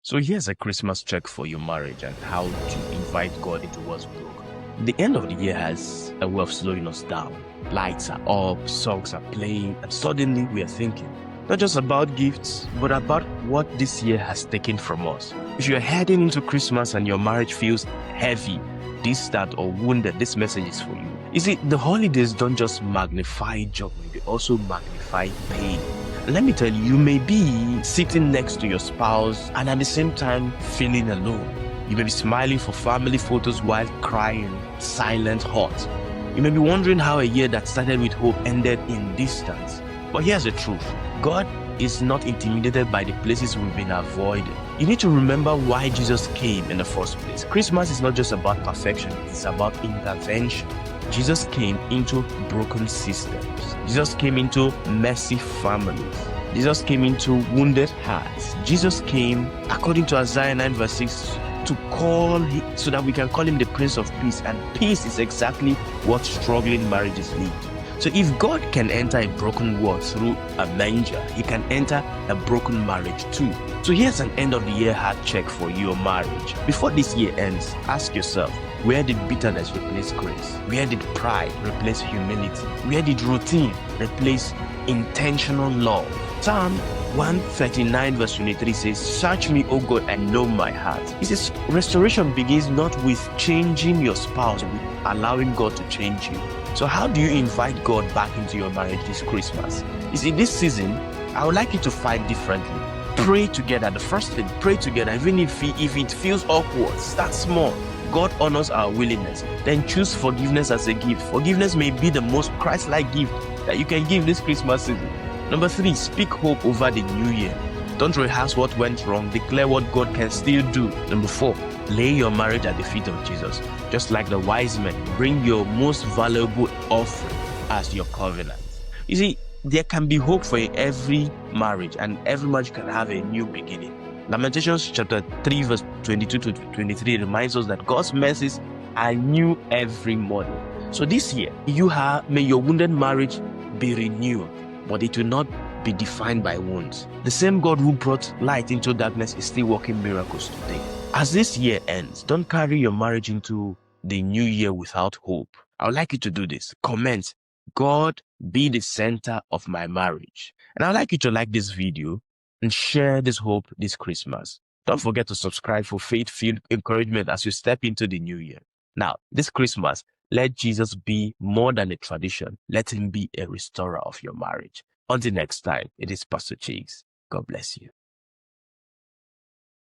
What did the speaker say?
So here's a Christmas check for your marriage and how to invite God into what's broke. The end of the year has a way of slowing us down. Lights are up, songs are playing, and suddenly we are thinking, not just about gifts, but about what this year has taken from us. If you're heading into Christmas and your marriage feels heavy, distant, or wounded, this message is for you. You see, the holidays don't just magnify joy, they also magnify pain. Let me tell you, you may be sitting next to your spouse and at the same time feeling alone. You may be smiling for family photos while crying, silent heart. You may be wondering how a year that started with hope ended in distance. But here's the truth. God is not intimidated by the places we've been avoiding. You need to remember why Jesus came in the first place. Christmas is not just about perfection, it's about intervention. Jesus came into broken systems. Jesus came into messy families. Jesus came into wounded hearts. Jesus came, according to Isaiah 9 verse 6, to call him, so that we can call him the Prince of Peace. And peace is exactly what struggling marriages need. So if God can enter a broken world through a manger, he can enter a broken marriage too. So here's an end of the year heart check for your marriage. Before this year ends, ask yourself, where did bitterness replace grace? Where did pride replace humility? Where did routine replace intentional love? Psalm 139 verse 23 says, "Search me, O God, and know my heart." It says restoration begins not with changing your spouse, but with allowing God to change you. So how do you invite God back into your marriage this Christmas? You see, this season, I would like you to fight differently. Pray together. The first thing, pray together. Even if it feels awkward, start small. God honors our willingness. Then choose forgiveness as a gift. Forgiveness may be the most Christ-like gift that you can give this Christmas season. Number 3, speak hope over the new year. Don't rehearse what went wrong. Declare what God can still do. Number 4, lay your marriage at the feet of Jesus. Just like the wise men, bring your most valuable offering as your covenant. You see, there can be hope for every marriage, and every marriage can have a new beginning. Lamentations chapter 3 verse 22 to 23 reminds us that God's mercies are new every morning. So this year, may your wounded marriage be renewed, but it will not be defined by wounds. The same God who brought light into darkness is still working miracles today. As this year ends, don't carry your marriage into the new year without hope. I would like you to do this. Comment, "God be the center of my marriage." And I'd like you to like this video and share this hope this Christmas. Don't forget to subscribe for faith-filled encouragement as you step into the new year. Now, this Christmas, let Jesus be more than a tradition. Let him be a restorer of your marriage. Until next time, it is Pastor Cheeks. God bless you.